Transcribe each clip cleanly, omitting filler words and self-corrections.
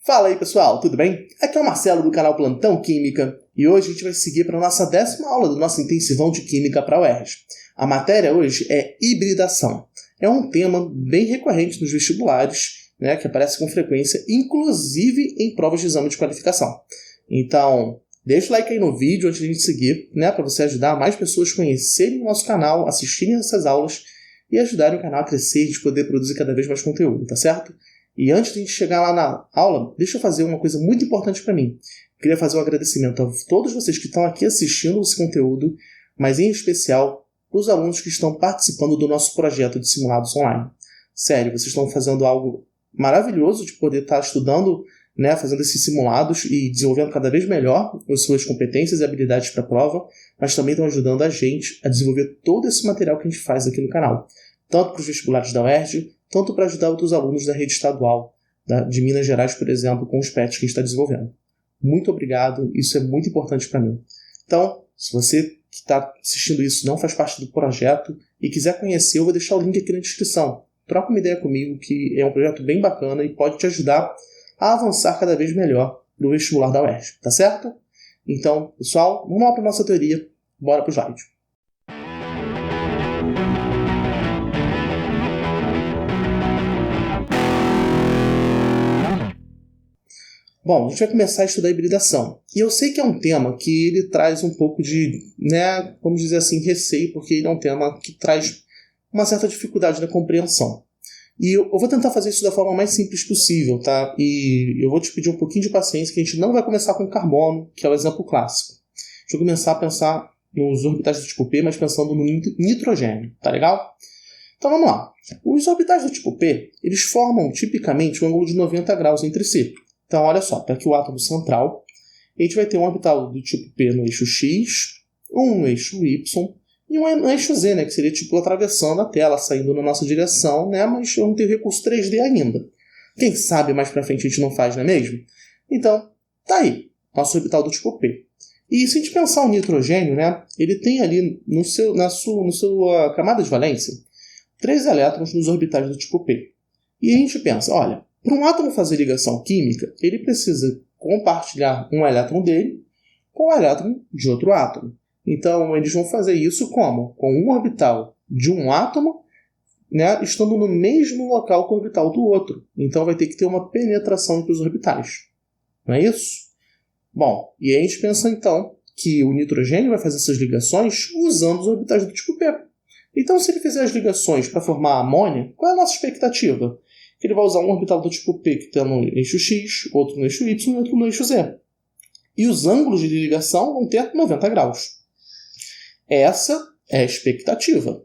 Fala aí pessoal, tudo bem? Aqui é o Marcelo do canal Plantão Química e hoje a gente vai seguir para a nossa 10ª aula do nosso intensivão de Química para a UERJ. A matéria hoje é hibridação. É um tema bem recorrente nos vestibulares, que aparece com frequência, inclusive em provas de exame de qualificação. Então, deixa o like aí no vídeo antes de a gente seguir, para você ajudar mais pessoas a conhecerem o nosso canal, assistirem essas aulas e ajudarem o canal a crescer e a gente poder produzir cada vez mais conteúdo, tá certo? E antes de a gente chegar lá na aula, deixa eu fazer uma coisa muito importante para mim. Eu queria fazer um agradecimento a todos vocês que estão aqui assistindo esse conteúdo, mas em especial para os alunos que estão participando do nosso projeto de simulados online. Sério, vocês estão fazendo algo maravilhoso de poder estar estudando, fazendo esses simulados e desenvolvendo cada vez melhor as suas competências e habilidades para a prova, mas também estão ajudando a gente a desenvolver todo esse material que a gente faz aqui no canal. Tanto para os vestibulares da UERJ, tanto para ajudar outros alunos da rede estadual, de Minas Gerais, por exemplo, com os PETs que a gente está desenvolvendo. Muito obrigado, isso é muito importante para mim. Então, se você que está assistindo isso não faz parte do projeto e quiser conhecer, eu vou deixar o link aqui na descrição. Troca uma ideia comigo, que é um projeto bem bacana e pode te ajudar a avançar cada vez melhor no vestibular da UERJ, tá certo? Então, pessoal, vamos lá para a nossa teoria, bora para o slide. Bom, a gente vai começar a estudar a hibridação. E eu sei que é um tema que ele traz um pouco de, vamos dizer assim, receio, porque ele é um tema que traz uma certa dificuldade na compreensão. E eu vou tentar fazer isso da forma mais simples possível, tá? E eu vou te pedir um pouquinho de paciência, que a gente não vai começar com carbono, que é o exemplo clássico. Deixa eu começar a pensar nos orbitais do tipo P, mas pensando no nitrogênio, tá legal? Então vamos lá. Os orbitais do tipo P, eles formam tipicamente um ângulo de 90 graus entre si. Então, olha só, está aqui o átomo central. A gente vai ter um orbital do tipo P no eixo X, um no eixo Y e um no eixo Z, que seria tipo atravessando a tela, saindo na nossa direção, mas eu não tenho recurso 3D ainda. Quem sabe mais pra frente a gente não faz, não é mesmo? Então, tá aí, nosso orbital do tipo P. E se a gente pensar o nitrogênio, ele tem ali na sua camada de valência 3 elétrons nos orbitais do tipo P. E a gente pensa, olha, para um átomo fazer ligação química, ele precisa compartilhar um elétron dele com o elétron de outro átomo. Então, eles vão fazer isso como? Com um orbital de um átomo, estando no mesmo local que o orbital do outro. Então, vai ter que ter uma penetração entre os orbitais. Não é isso? Bom, e aí a gente pensa, então, que o nitrogênio vai fazer essas ligações usando os orbitais do tipo P. Então, se ele fizer as ligações para formar a amônia, qual é a nossa expectativa? Que ele vai usar um orbital do tipo P que está no eixo X, outro no eixo Y e outro no eixo Z. E os ângulos de ligação vão ter 90 graus. Essa é a expectativa.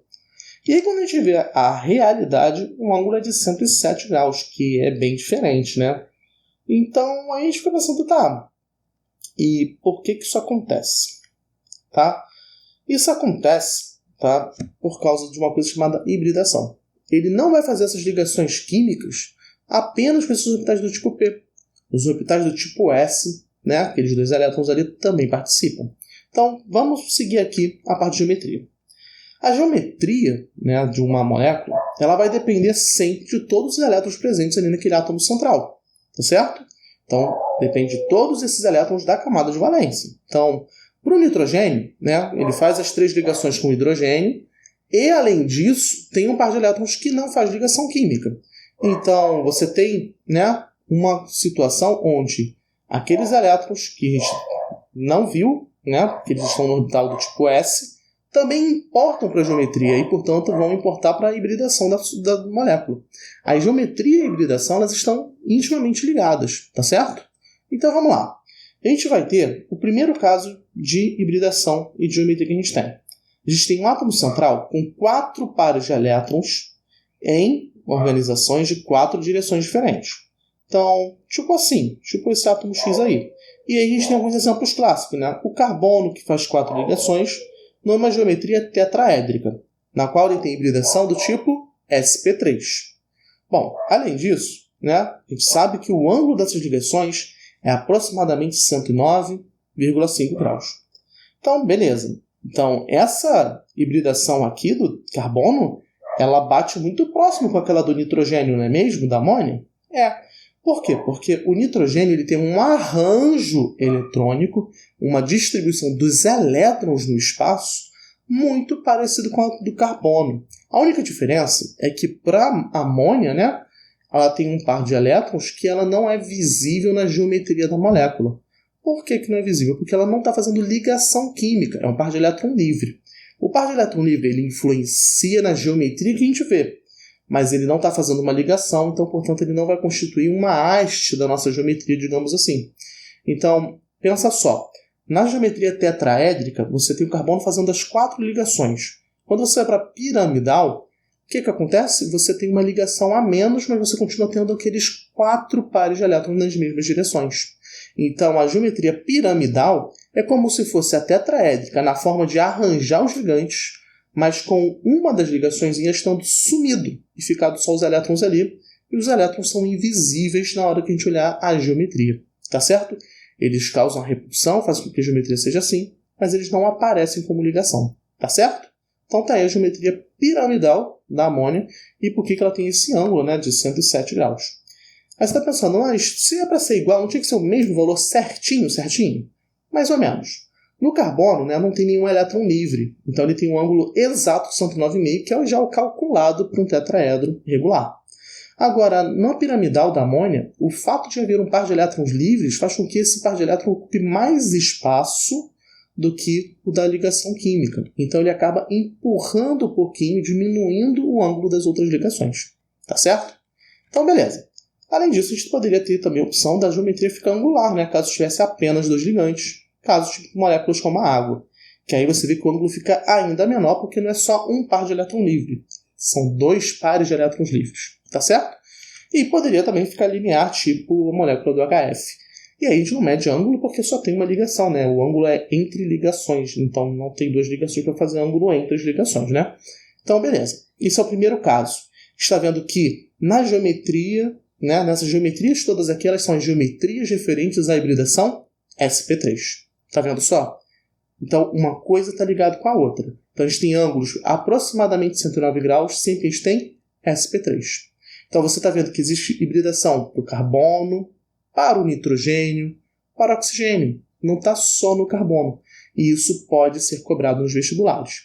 E aí, quando a gente vê a realidade, o ângulo é de 107 graus, que é bem diferente, Então, aí a gente fica pensando, tá, e por que isso acontece? Tá? Isso acontece, por causa de uma coisa chamada hibridação. Ele não vai fazer essas ligações químicas apenas com esses orbitais do tipo P. Os orbitais do tipo S, aqueles 2 elétrons ali, também participam. Então, vamos seguir aqui a parte de geometria. A geometria de uma molécula, ela vai depender sempre de todos os elétrons presentes ali naquele átomo central. Tá certo? Então, depende de todos esses elétrons da camada de valência. Então, para o nitrogênio, ele faz as 3 ligações com o hidrogênio, e, além disso, tem um par de elétrons que não faz ligação química. Então, você tem uma situação onde aqueles elétrons que a gente não viu, que eles estão no orbital do tipo S, também importam para a geometria e, portanto, vão importar para a hibridação da molécula. A geometria e a hibridação elas estão intimamente ligadas, tá certo? Então, vamos lá. A gente vai ter o primeiro caso de hibridação e de geometria que a gente tem. A gente tem um átomo central com 4 pares de elétrons em organizações de 4 direções diferentes. Então, tipo esse átomo X aí. E aí a gente tem alguns exemplos clássicos, O carbono, que faz 4 ligações, numa geometria tetraédrica, na qual ele tem hibridação do tipo sp3. Bom, além disso, a gente sabe que o ângulo dessas ligações é aproximadamente 109,5 graus. Então, beleza. Então, essa hibridação aqui do carbono, ela bate muito próximo com aquela do nitrogênio, não é mesmo? Da amônia? Por quê? Porque o nitrogênio ele tem um arranjo eletrônico, uma distribuição dos elétrons no espaço muito parecido com a do carbono. A única diferença é que para a amônia, né, ela tem um par de elétrons que ela não é visível na geometria da molécula. Por que não é visível? Porque ela não está fazendo ligação química, é um par de elétron livre. O par de elétron livre ele influencia na geometria que a gente vê, mas ele não está fazendo uma ligação, então, portanto, ele não vai constituir uma haste da nossa geometria, digamos assim. Então, pensa só. Na geometria tetraédrica, você tem o carbono fazendo as 4 ligações. Quando você vai para a piramidal, o que acontece? Você tem uma ligação a menos, mas você continua tendo aqueles 4 pares de elétrons nas mesmas direções. Então, a geometria piramidal é como se fosse a tetraédrica na forma de arranjar os ligantes, mas com uma das ligações estando sumido e ficado só os elétrons ali, e os elétrons são invisíveis na hora que a gente olhar a geometria, tá certo? Eles causam a repulsão, fazem com que a geometria seja assim, mas eles não aparecem como ligação, tá certo? Então tá aí a geometria piramidal da amônia e por que ela tem esse ângulo, né, de 107 graus. Aí você está pensando, mas se é para ser igual, não tinha que ser o mesmo valor certinho? Mais ou menos. No carbono, né, não tem nenhum elétron livre, então ele tem um ângulo exato de 109,5, que é já o calculado para um tetraedro regular. Agora, na piramidal da amônia, o fato de haver um par de elétrons livres faz com que esse par de elétrons ocupe mais espaço do que o da ligação química. Então ele acaba empurrando um pouquinho, diminuindo o ângulo das outras ligações. Tá certo? Então, beleza. Além disso, a gente poderia ter também a opção da geometria ficar angular, né, caso tivesse apenas 2 ligantes. Casos tipo moléculas como a água, que aí você vê que o ângulo fica ainda menor porque não é só um par de elétron livre, são 2 pares de elétrons livres, tá certo? E poderia também ficar linear, tipo a molécula do HF. E aí a gente não mede ângulo porque só tem uma ligação, né? O ângulo é entre ligações, então não tem 2 ligações para fazer ângulo entre as ligações, né? Então, beleza. Esse é o primeiro caso. Está vendo que na geometria, né, nessas geometrias todas aqui, elas são as geometrias referentes à hibridação sp3. Tá vendo só? Então, uma coisa está ligada com a outra. Então, a gente tem ângulos aproximadamente 109 graus, sempre a gente tem sp3. Então, você está vendo que existe hibridação para o carbono, para o nitrogênio, para o oxigênio. Não está só no carbono. E isso pode ser cobrado nos vestibulares.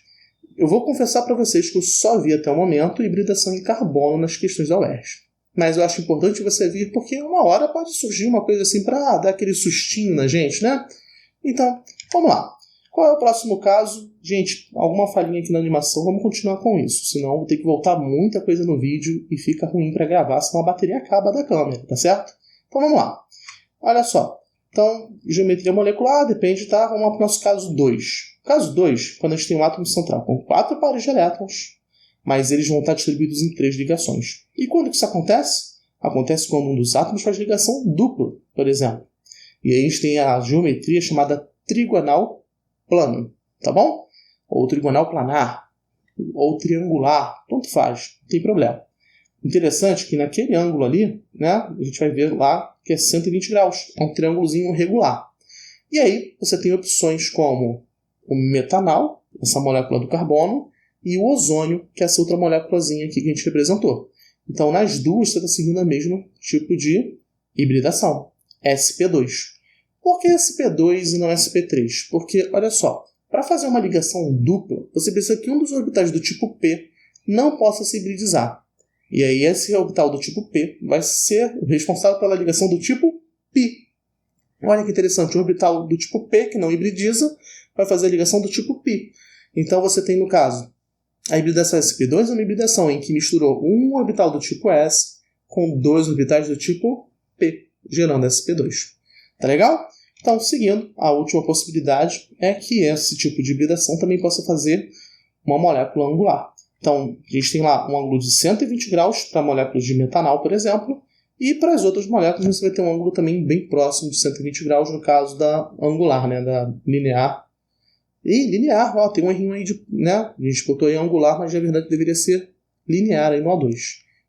Eu vou confessar para vocês que eu só vi até o momento hibridação em carbono nas questões da UERJ. Mas eu acho importante você vir porque uma hora pode surgir uma coisa assim para dar aquele sustinho na gente, né? Então, vamos lá. Qual é o próximo caso? Gente, alguma falhinha aqui na animação, vamos continuar com isso. Senão eu vou ter que voltar muita coisa no vídeo e fica ruim para gravar, senão a bateria acaba da câmera, tá certo? Então vamos lá. Olha só. Então, geometria molecular, depende, tá? Vamos lá para o nosso caso 2. Caso 2, quando a gente tem um átomo central com 4 pares de elétrons, mas eles vão estar distribuídos em 3 ligações. E quando que isso acontece? Acontece quando um dos átomos faz ligação dupla, por exemplo. E aí a gente tem a geometria chamada trigonal plano, tá bom? Ou trigonal planar, ou triangular, tanto faz, não tem problema. Interessante que naquele ângulo ali, né, a gente vai ver lá que é 120 graus, é um triângulozinho regular. E aí você tem opções como o metanal, essa molécula do carbono, e o ozônio, que é essa outra moléculazinha aqui que a gente representou. Então nas duas você está seguindo o mesmo tipo de hibridação. sp2. Por que sp2 e não sp3? Porque, olha só, para fazer uma ligação dupla, você precisa que um dos orbitais do tipo P não possa se hibridizar. E aí esse orbital do tipo P vai ser o responsável pela ligação do tipo π. Olha que interessante, o orbital do tipo P, que não hibridiza, vai fazer a ligação do tipo π. Então você tem, no caso, a hibridação sp2 é uma hibridação em que misturou um orbital do tipo S com 2 orbitais do tipo P, gerando sp2. Tá legal? Então, seguindo, a última possibilidade é que esse tipo de hibridação também possa fazer uma molécula angular. Então, a gente tem lá um ângulo de 120 graus para moléculas de metanal, por exemplo, e para as outras moléculas você vai ter um ângulo também bem próximo de 120 graus, no caso da angular, né, da linear. E linear, ó, tem um errinho aí de, né, a gente botou aí angular, mas na verdade deveria ser linear aí no O2.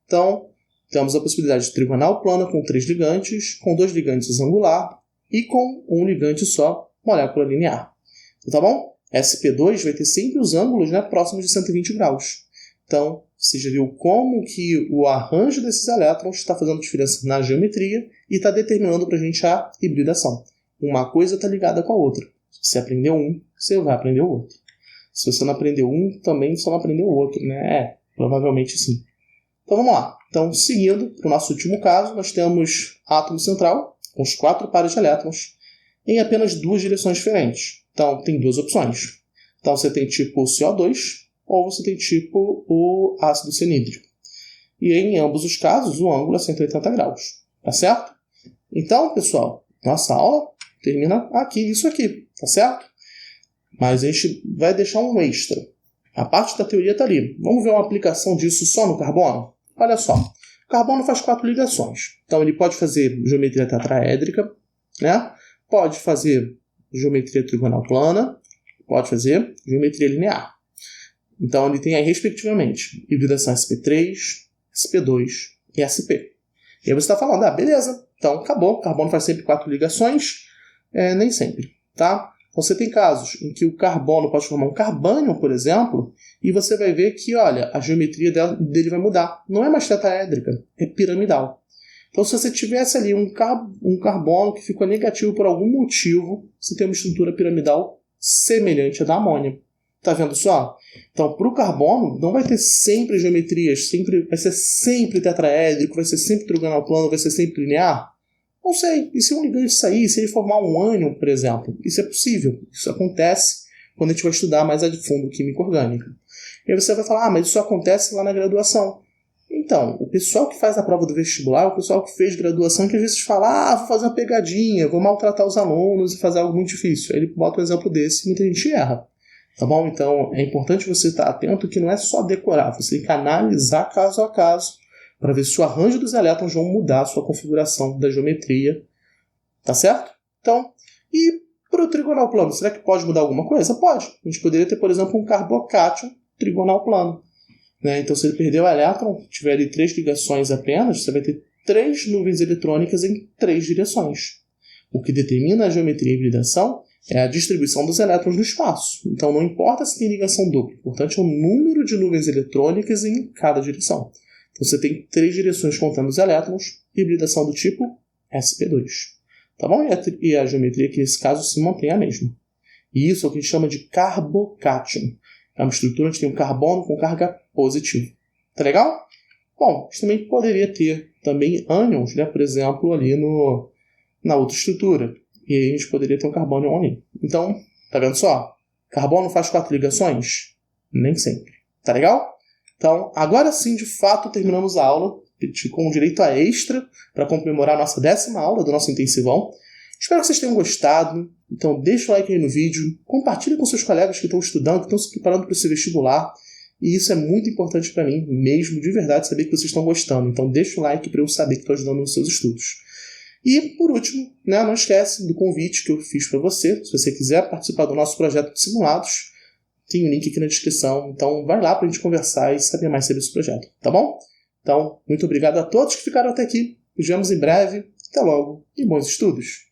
Então, temos a possibilidade de trigonal plana com 3 ligantes, com 2 ligantes angular e com um ligante só, molécula linear. Tá bom? sp2 vai ter sempre os ângulos, né, próximos de 120 graus. Então, Você já viu como que o arranjo desses elétrons está fazendo diferença na geometria e está determinando para a gente a hibridação. Uma coisa está ligada com a outra. Se você aprendeu um, você vai aprender o outro. Se você não aprendeu um, também você não aprendeu o outro, né? Provavelmente sim. Então vamos lá. Então, seguindo para o nosso último caso, nós temos átomo central com os 4 pares de elétrons em apenas 2 direções diferentes. Então, tem 2 opções. Então, você tem tipo CO2 ou você tem tipo o ácido cianídrico. E em ambos os casos, o ângulo é 180 graus. Tá certo? Então, pessoal, nossa aula termina aqui, isso aqui. Tá certo? Mas a gente vai deixar um extra. A parte da teoria está ali. Vamos ver uma aplicação disso só no carbono? Olha só. O carbono faz 4 ligações. Então, ele pode fazer geometria tetraédrica, né? Pode fazer geometria trigonal plana, pode fazer geometria linear. Então, ele tem aí, respectivamente, hibridação SP3, SP2 e SP. E aí você está falando, beleza, então acabou. O carbono faz sempre 4 ligações, nem sempre, tá? Então, você tem casos em que o carbono pode formar um carbânion, por exemplo, e você vai ver que, olha, a geometria dele vai mudar. Não é mais tetraédrica, é piramidal. Então, se você tivesse ali um carbono que ficou negativo por algum motivo, você tem uma estrutura piramidal semelhante à da amônia. Tá vendo só? Então, para o carbono, não vai ter sempre geometrias, vai ser sempre tetraédrico, vai ser sempre trigonal plano, vai ser sempre linear? Não sei. E se um ligante sair, se ele formar um ânion, por exemplo? Isso é possível. Isso acontece quando a gente vai estudar mais a fundo química orgânica. E aí você vai falar, mas isso acontece lá na graduação. Então, o pessoal que faz a prova do vestibular, o pessoal que fez graduação, que às vezes fala, vou fazer uma pegadinha, vou maltratar os alunos e fazer algo muito difícil. Aí ele bota um exemplo desse e muita gente erra. Tá bom? Então, é importante você estar atento que não é só decorar, você tem que analisar caso a caso para ver se o arranjo dos elétrons vão mudar a sua configuração da geometria. Tá certo? Então, e para o trigonal plano, será que pode mudar alguma coisa? Pode. A gente poderia ter, por exemplo, um carbocátion trigonal plano. Né? Então, se ele perder o elétron, tiver ali 3 ligações apenas, você vai ter 3 nuvens eletrônicas em 3 direções. O que determina a geometria e hibridação é a distribuição dos elétrons no espaço. Então, não importa se tem ligação dupla. O importante é o número de nuvens eletrônicas em cada direção. Então, você tem 3 direções contando os elétrons, hibridação do tipo sp2. Tá bom? E a geometria aqui, nesse caso, se mantém a mesma. E isso é o que a gente chama de carbocátion. É uma estrutura onde tem um carbono com carga positiva. Tá legal? Bom, a gente também poderia ter também ânions, né? Por exemplo, ali na outra estrutura. E aí a gente poderia ter um carbônio ali. Então, tá vendo só? Carbono faz 4 ligações? Nem sempre. Tá legal? Então, agora sim, de fato, terminamos a aula com direito a extra para comemorar a nossa 10ª aula do nosso intensivão. Espero que vocês tenham gostado. Então, deixa o like aí no vídeo. Compartilhe com seus colegas que estão estudando, que estão se preparando para esse vestibular. E isso é muito importante para mim, mesmo de verdade, saber que vocês estão gostando. Então, deixa o like para eu saber que estou ajudando nos seus estudos. E, por último, né, não esquece do convite que eu fiz para você. Se você quiser participar do nosso projeto de simulados, tem um link aqui na descrição. Então, vai lá para a gente conversar e saber mais sobre esse projeto, tá bom? Então, muito obrigado a todos que ficaram até aqui. Nos vemos em breve. Até logo e bons estudos!